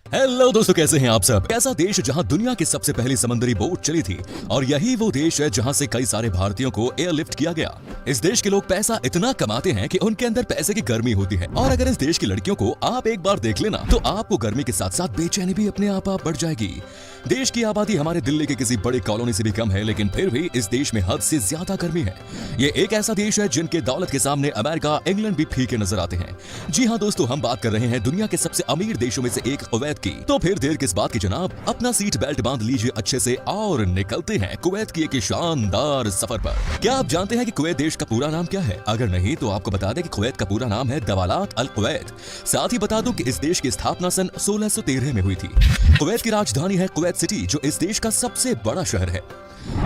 Hello दोस्तों, कैसे हैं आप सब। ऐसा देश जहां दुनिया की सबसे पहली समंदरी बोट चली थी और यही वो देश है जहां से कई सारे भारतीयों को एयरलिफ्ट किया गया। इस देश के लोग पैसा इतना कमाते हैं कि उनके अंदर पैसे की गर्मी होती है और अगर इस देश की लड़कियों को आप एक बार देख लेना तो आपको गर्मी के साथ साथ बेचैनी भी अपने आप बढ़ जाएगी। देश की आबादी हमारे दिल्ली के किसी बड़ी कॉलोनी से भी कम है, लेकिन फिर भी इस देश में हद से ज्यादा गर्मी है। ये एक ऐसा देश है जिनके दौलत के सामने अमेरिका, इंग्लैंड भी फीके नजर आते हैं। जी हाँ दोस्तों, हम बात कर रहे हैं दुनिया के सबसे अमीर देशों में से एक कुवैत की। तो फिर देर किस बात की जनाब, अपना सीट बेल्ट बांध लीजिए अच्छे से और निकलते हैं कुवैत की एक शानदार सफर पर। क्या आप जानते हैं कि कुवैत देश का पूरा नाम क्या है? अगर नहीं तो आपको बता दें कि कुवैत का पूरा नाम है दवालात अल कुवैत। साथ ही बता दूं कि इस देश की स्थापना सन 1613 में हुई थी। कुवैत की राजधानी है कुवैत सिटी, जो इस देश का सबसे बड़ा शहर है।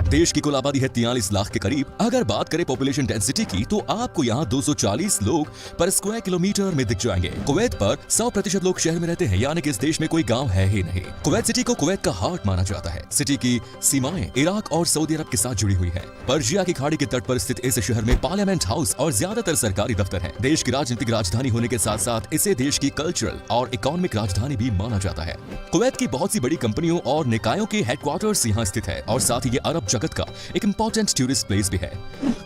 देश की कुल आबादी है 43 लाख के करीब। अगर बात करें पॉपुलेशन डेंसिटी की तो आपको यहाँ 240 लोग पर स्क्वायर किलोमीटर में दिख जाएंगे। कुवैत पर 100% लोग शहर में रहते हैं, यानी कि इस देश में कोई गांव है ही नहीं। कुवैत सिटी को कुवैत का हार्ट माना जाता है। सिटी की सीमाएं इराक और सऊदी अरब के साथ जुड़ी हुई है। पर्शिया की खाड़ी के तट पर स्थित इस शहर में पार्लियामेंट हाउस और ज्यादातर सरकारी दफ्तर हैं। देश की राजनीतिक राजधानी होने के साथ साथ इसे देश की कल्चरल और इकोनॉमिक राजधानी भी माना जाता है। कुवैत की बहुत सी बड़ी कंपनियों और निकायों के हेडक्वार्टर्स यहाँ स्थित है और साथ ही अरब जगत का एक इंपॉर्टेंट टूरिस्ट प्लेस भी है।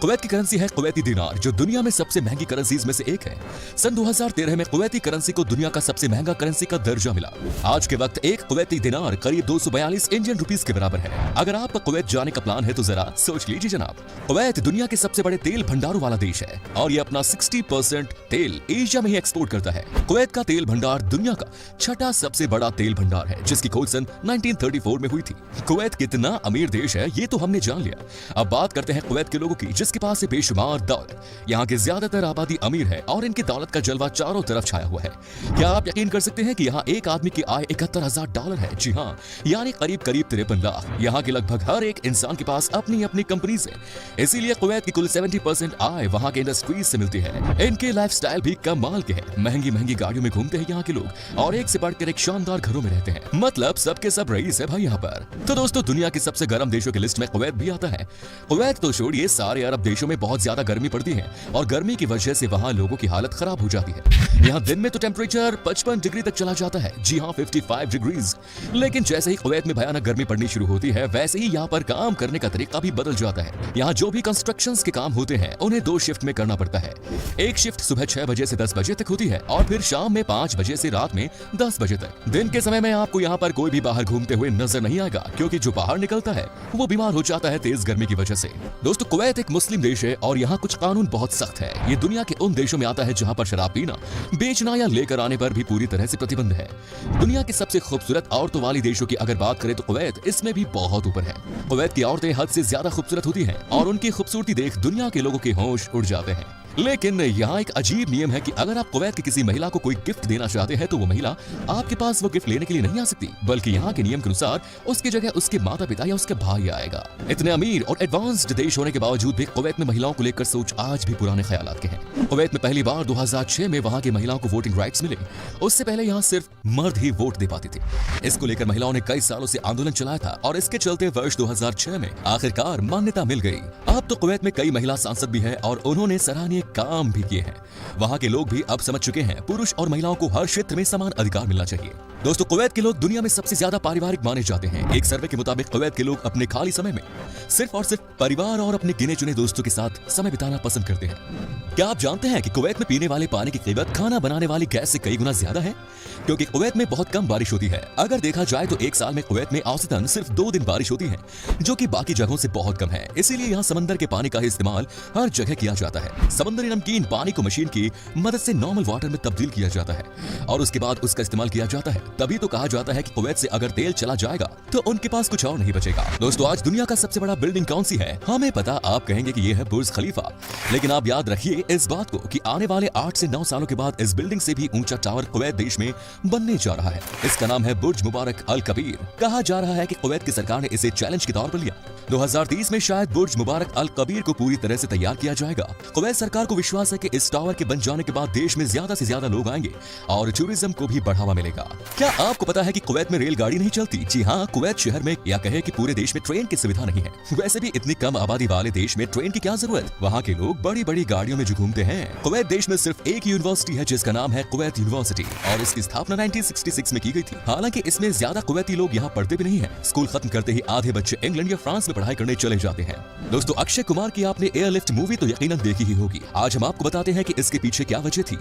कुवैत की करेंसी है कुवैती दिनार, जो दुनिया में सबसे महंगी करेंसीज में से एक है। सन 2013 में कुवैती करेंसी को दुनिया का सबसे महंगा करेंसी का दर्जा मिला। आज के वक्त एक कुवैती दिनार करीब 242 इंडियन रुपीस के बराबर है। अगर आपका कुवैत जाने का प्लान है तो जरा सोच लीजिए जनाब। कुवैत दुनिया के सबसे बड़े तेल भंडारों वाला देश है और ये अपना 60% तेल एशिया में ही एक्सपोर्ट करता है। कुवैत का तेल भंडार दुनिया का छठा सबसे बड़ा तेल भंडार है, जिसकी खोज सन 1934 में हुई थी। कुवैत कितना अमीर देश है ये तो हमने जान लिया। अब बात करते हैं कुवैत के लोगों की, जिसके पास है बेशुमार दौलत। यहाँ की ज्यादातर आबादी अमीर है और इनकी दौलत का जलवा चारों तरफ छाया हुआ है। क्या आप यकीन कर सकते हैं कि यहाँ एक आदमी की आय $71,000 है? जी हाँ, यानी करीब 53 लाख। यहाँ के लगभग हर एक इंसान के पास अपनी अपनी कंपनी है, इसीलिए कुवैत की कुल 70% आय वहाँ के इंडस्ट्रीज से मिलती है। इनके लाइफस्टाइल भी कमाल के हैं। महंगी महंगी गाड़ियों में घूमते हैं यहाँ के लोग और एक से बढ़कर एक शानदार घरों में रहते हैं। मतलब सबके सब रईस है भाई यहाँ पर। तो दोस्तों, दुनिया की सबसे गर्म देशों की लिस्ट में कुवैत भी आता है। कुवैत तो छोड़िए, सारे अरब देशों में बहुत ज्यादा गर्मी पड़ती है और गर्मी की वजह से वहाँ लोगों की हालत खराब हो जाती है। यहाँ दिन में तो टेम्परेचर 55 डिग्री तक चला जाता है। जी हाँ, 55 डिग्रीज। लेकिन जैसे ही कुवैत में भयानक गर्मी पड़नी शुरू होती है, वैसे ही यहाँ पर काम करने का तरीका भी बदल जाता है। यहाँ जो भी कंस्ट्रक्शंस के काम होते हैं उन्हें 2 शिफ्ट में करना पड़ता है। एक शिफ्ट सुबह 6 बजे से 10 बजे तक होती है और फिर शाम में 5 बजे से रात में 10 बजे तक। दिन के समय में आपको यहाँ पर कोई भी बाहर घूमते हुए नजर नहीं आएगा, क्योंकि जो बाहर निकलता है वो बीमार हो जाता है तेज गर्मी की वजह से। दोस्तों, कुवैत एक मुस्लिम देश है और यहाँ कुछ कानून बहुत सख्त है। ये दुनिया के उन देशों में आता है जहाँ पर शराब पीना, बेचना या लेकर आने पर भी पूरी तरह से प्रतिबंध है। दुनिया की सबसे खूबसूरत औरतों वाली देशों की अगर बात करें तो कुवैत इसमें भी बहुत ऊपर है। कुवैत की औरतें हद से ज्यादा खूबसूरत होती हैं और उनकी खूबसूरती देख दुनिया के लोगों के होश उड़ जाते हैं। लेकिन यहाँ एक अजीब नियम है कि अगर आप कुवैत की किसी महिला को कोई गिफ्ट देना चाहते हैं तो वो महिला आपके पास वो गिफ्ट लेने के लिए नहीं आ सकती, बल्कि यहाँ के नियम के अनुसार उसकी जगह उसके माता पिता या उसके भाई आएगा। इतने अमीर और एडवांस्ड देश होने के बावजूद भी कुवैत में महिलाओं को लेकर सोच आज भी पुराने ख्यालात के हैं। कुवैत में पहली बार 2006 में वहाँ की महिलाओं को वोटिंग राइट्स मिले। उससे पहले यहाँ सिर्फ मर्द ही वोट दे पाते थे। इसको लेकर महिलाओं ने कई सालों से आंदोलन चलाया था और इसके चलते वर्ष 2006 में आखिरकार मान्यता मिल गई। अब तो कुवैत में कई महिला सांसद भी है और उन्होंने सराहनीय काम भी किए हैं। वहाँ के लोग भी अब समझ चुके हैं पुरुष और महिलाओं को हर क्षेत्र में समान अधिकार मिलना चाहिए। दोस्तों, कुवैत के लोग दुनिया में सबसे ज्यादा पारिवारिक माने जाते हैं। एक सर्वे के मुताबिक कुवैत के लोग अपने खाली समय में सिर्फ और सिर्फ परिवार और अपने गिने चुने दोस्तों के साथ समय बिताना पसंद करते हैं। क्या आप जानते हैं कि कुवैत में पीने वाले पानी की कीमत खाना बनाने वाली गैस से कई गुना ज्यादा है? क्योंकि कुवैत में बहुत कम बारिश होती है। अगर देखा जाए तो एक साल में कुवैत में औसतन सिर्फ 2 दिन बारिश होती है, जो कि बाकी जगहों से बहुत कम है। इसीलिए यहाँ समंदर के पानी का ही इस्तेमाल हर जगह किया जाता है। समुद्री नमकीन पानी को मशीन की मदद से नॉर्मल वाटर में तब्दील किया जाता है और उसके बाद उसका इस्तेमाल किया जाता है। तभी तो कहा जाता है कि कुवैत से अगर तेल चला जाएगा तो उनके पास कुछ और नहीं बचेगा। दोस्तों, आज दुनिया का सबसे बड़ा बिल्डिंग कौन सी है? हमें पता, आप कहेंगे कि ये है बुर्ज खलीफा। लेकिन आप याद रखिए इस बात को कि आने वाले 8 से 9 सालों के बाद इस बिल्डिंग से भी ऊंचा टावर कुवैत देश में बनने जा रहा है। इसका नाम है बुर्ज मुबारक अल कबीर। कहा जा रहा है कि कुवैत की सरकार ने इसे चैलेंज के तौर पर लिया। 2030 में शायद बुर्ज मुबारक अल कबीर को पूरी तरह से तैयार किया जाएगा। कुवैत सरकार सरकार को विश्वास है कि इस टावर के बन जाने के बाद देश में ज्यादा से ज्यादा लोग आएंगे और टूरिज्म को भी बढ़ावा मिलेगा। क्या आपको पता है कि कुवैत में रेलगाड़ी नहीं चलती? जी हाँ, कुवैत शहर में या कहे कि पूरे देश में ट्रेन की सुविधा नहीं है। वैसे भी इतनी कम आबादी वाले देश में ट्रेन की क्या जरूरत? वहाँ के लोग बड़ी बड़ी गाड़ियों में जो घूमते हैं। कुवैत देश में सिर्फ एक यूनिवर्सिटी है जिसका नाम है कुवैत यूनिवर्सिटी और इसकी स्थापना 1966 में की गई थी। हालांकि इसमें ज्यादा कुवैती लोग यहाँ पढ़ते भी नहीं है। स्कूल खत्म करते ही आधे बच्चे इंग्लैंड या फ्रांस में पढ़ाई करने चले जाते हैं। दोस्तों, अक्षय कुमार की आपने एयरलिफ्ट मूवी तो यकीनन देखी ही होगी। आज हम आपको बताते हैं कि इसके पीछे क्या वजह थी।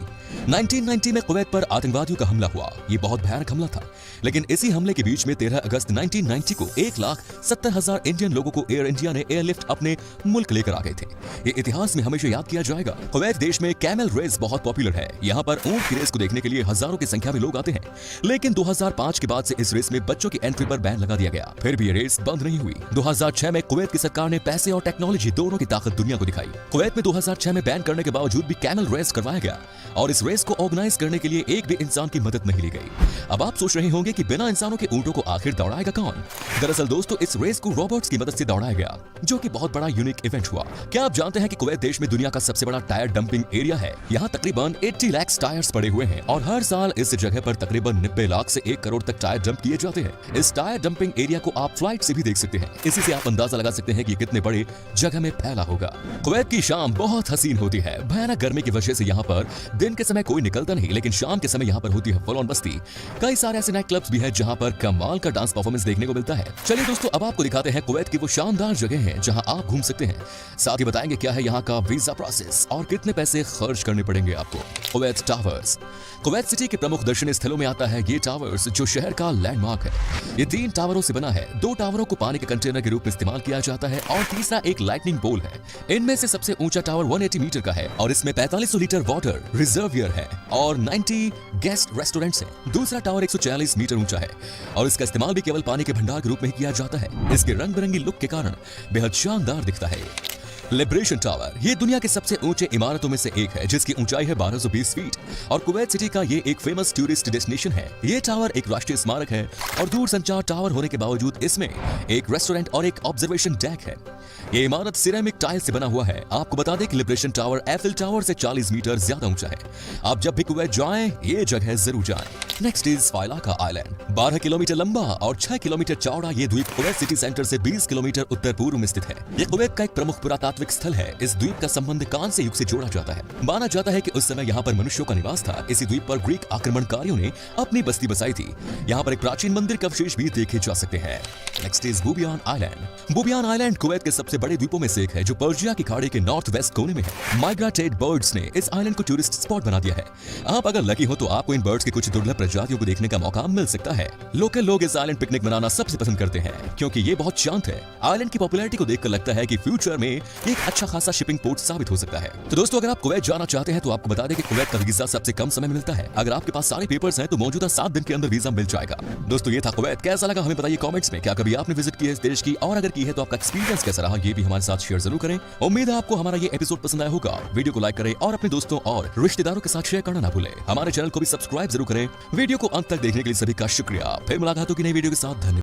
1990 में कुवैत पर आतंकवादियों का हमला हुआ। ये बहुत भयानक हमला था, लेकिन इसी हमले के बीच में 13 अगस्त 1990 को 1,70,000 इंडियन लोगों को एयर इंडिया ने एयरलिफ्ट अपने मुल्क लेकर आ गए थे। ये इतिहास में हमेशा याद किया जाएगा। कुवैत देश में कैमल रेस बहुत पॉपुलर है। यहाँ पर ऊंट की रेस को देखने के लिए हजारों की संख्या में लोग आते हैं, लेकिन 2005 के बाद से इस रेस में बच्चों की एंट्री पर बैन लगा दिया गया। फिर भी ये रेस बंद नहीं हुई। 2006 में कुवैत की सरकार ने पैसे और टेक्नोलॉजी दोनों की ताकत दुनिया को दिखाई। कुवैत में 2006 में बैन करने के बावजूद भी कैमल रेस करवाया गया और इस रेस को ऑर्गेनाइज करने के लिए एक भी इंसान की मदद नहीं ली गई। अब आप सोच रहे होंगे कि बिना इंसानों के ऊंटों को आखिर दौड़ाएगा कौन? दरअसल दोस्तों, इस रेस को रोबोट्स की मदद से दौड़ाया गया, जो कि बहुत बड़ा यूनिक इवेंट हुआ। क्या आप जानते हैं कि कुवैत देश में दुनिया का सबसे बड़ा टायर डंपिंग एरिया है? यहाँ तकरीबन 80 लाख टायर्स पड़े हुए हैं और हर साल इस जगह पर तकरीबन 90 लाख से 1 करोड़ तक टायर डंप किए जाते हैं। इस टायर डंपिंग एरिया को आप फ्लाइट से भी देख सकते हैं। इसी से आप अंदाजा लगा सकते हैं कि कितने बड़े जगह में फैला होगा। कुवैत की शाम बहुत हसीन होती है। भयानक गर्मी की वजह से यहाँ पर दिन के समय कोई निकलता नहीं, लेकिन शाम के समय यहाँ पर होती है फुल ऑन मस्ती। कई सारे ऐसे नाइट क्लब्स भी हैं जहाँ पर कमाल का डांस परफॉर्मेंस देखने को मिलता है। चलिए दोस्तों, अब आपको दिखाते हैं कुवैत की वो शानदार जगह है जहाँ आप घूम सकते हैं। साथ ही बताएंगे क्या है यहाँ का वीजा प्रोसेस और कितने पैसे खर्च करने पड़ेंगे आपको। कुवैत टावर्स कुवैत सिटी के प्रमुख दर्शनीय स्थलों में आता है ये टावर्स, जो शहर का लैंडमार्क है। ये 3 टावरों से बना है। 2 टावरों को पानी के कंटेनर के रूप में इस्तेमाल किया जाता है और तीसरा एक लाइटनिंग पोल है। इनमें से सबसे ऊंचा टावर 180 मीटर का है और इसमें 4500 लीटर वाटर रिजर्वियर है और 90 गेस्ट रेस्टोरेंट्स हैं। दूसरा टावर 140 मीटर ऊंचा है और इसका इस्तेमाल भी केवल पानी के भंडार के रूप में ही किया जाता है। इसके रंग बिरंगी लुक के कारण बेहद शानदार दिखता है। लिबरेशन टावर ये दुनिया के सबसे ऊंचे इमारतों में से एक है, जिसकी ऊंचाई है 1220 फीट और कुवैत सिटी का ये एक फेमस टूरिस्ट डेस्टिनेशन है। ये टावर एक राष्ट्रीय स्मारक है और दूरसंचार टावर होने के बावजूद इसमें एक रेस्टोरेंट और एक ऑब्जर्वेशन डेक है। ये इमारत सिरेमिक टाइल से बना हुआ है। आपको बता दें कि लिबरेशन टावर एफिल टावर से 40 मीटर ज्यादा ऊंचा है। आप जब भी कुवैत जाएं, ये जगह जरूर जाएं। Next is Failaka island. 12 kilometre लंबा और 6 किलोमीटर चौड़ा ये द्वीप कुवैत सिटी सेंटर से 20 किलोमीटर उत्तर पूर्व में स्थित है। ये कुवैत का एक प्रमुख पुरातात्विक स्थल है। इस द्वीप का संबंध कांस्य युग से जोड़ा जाता है। माना जाता है कि उस समय यहाँ पर मनुष्यों का निवास था। इसी द्वीप पर ग्रीक आक्रमणकारियों ने अपनी बस्ती बसाई थी। यहाँ पर एक प्राचीन मंदिर के अवशेष भी देखे जा सकते हैं। Next is Bubiyan island. Bubiyan island Kuwait के सबसे बड़े द्वीपों में से एक है, जो पर्शिया की खाड़ी के नॉर्थ वेस्ट कोने में है। माइग्रेटेड बर्ड्स ने इस आइलैंड को टूरिस्ट स्पॉट बना दिया है। आप अगर लकी हो तो आपको इन बर्ड्स की कुछ दुर्लभ प्रजातियों को देखने का मौका मिल सकता है। लोकल लोग इस आइलैंड पिकनिक मनाना सबसे पसंद करते हैं क्योंकि ये बहुत शांत है। आइलैंड की पॉपुलैरिटी को देखकर लगता है कि फ्यूचर में एक अच्छा खासा शिपिंग पोर्ट साबित हो सकता है। तो दोस्तों, अगर आप कुवैत जाना चाहते हैं तो आपको बता दें कि कुवैत का वीजा सबसे कम समय में मिलता है। अगर आपके पास सारे पेपर्स हैं तो मौजूदा 7 दिन के अंदर वीजा मिल जाएगा। दोस्तों, ये था कुवैत। कैसा लगा हमें बताइए कमेंट्स में। क्या कभी आपने विजिट किया इस देश की, और अगर की है तो आपका एक्सपीरियंस कैसा रहा, ये भी हमारे साथ शेयर जरूर करें। उम्मीद है आपको हमारा ये एपिसोड पसंद आया होगा। वीडियो को लाइक करें और अपने दोस्तों और रिश्तेदारों के साथ शेयर करना ना भूलें। हमारे चैनल को भी सब्सक्राइब जरूर करें। वीडियो को अंत तक देखने के लिए सभी का शुक्रिया। फिर मुलाकात होगी नई वीडियो के साथ। धन्यवाद।